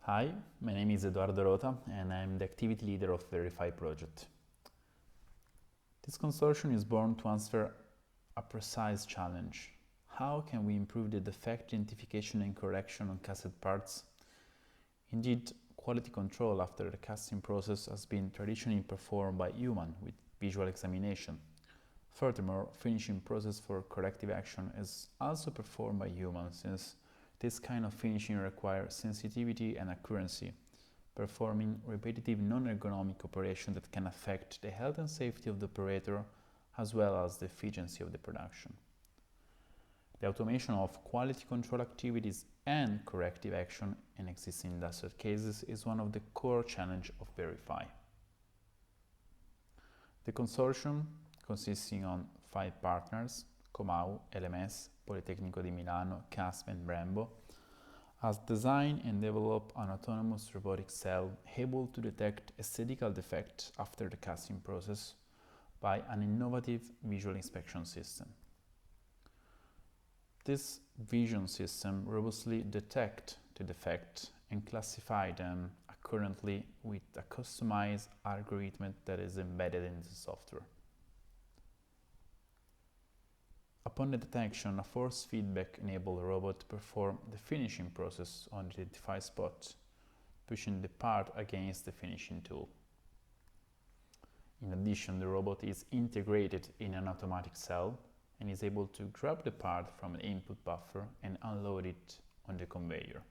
Hi, my name is Eduardo Rota and I'm the activity leader of Verify project. This consortium is born to answer a precise challenge. How can we improve the defect identification and correction on casted parts? Indeed, quality control after the casting process has been traditionally performed by humans with visual examination. Furthermore, finishing process for corrective action is also performed by humans since this kind of finishing requires sensitivity and accuracy, performing repetitive non-ergonomic operations that can affect the health and safety of the operator as well as the efficiency of the production. The automation of quality control activities and corrective action in existing industrial cases is one of the core challenges of Verify. The consortium, consisting of 5 partners, Comau, LMS, Politecnico di Milano, CASP and Brembo, has designed and developed an autonomous robotic cell able to detect aesthetical defects after the casting process by an innovative visual inspection system. This vision system robustly detects the defects and classifies them accurately with a customized algorithm that is embedded in the software. Upon the detection, a force feedback enables the robot to perform the finishing process on the identified spot, pushing the part against the finishing tool. In addition, the robot is integrated in an automatic cell and is able to grab the part from the input buffer and unload it on the conveyor.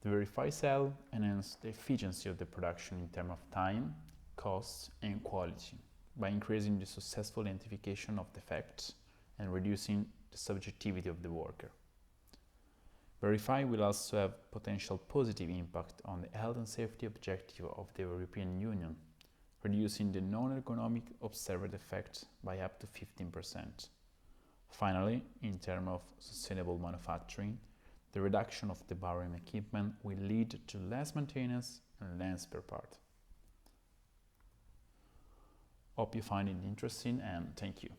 The Verify cell enhances the efficiency of the production in terms of time, cost, and quality by increasing the successful identification of defects and reducing the subjectivity of the worker. Verify will also have potential positive impact on the health and safety objective of the European Union, reducing the non-ergonomic observed effects by up to 15%. Finally, in terms of sustainable manufacturing, the reduction of the barring equipment will lead to less maintenance and less per part. Hope you find it interesting and thank you.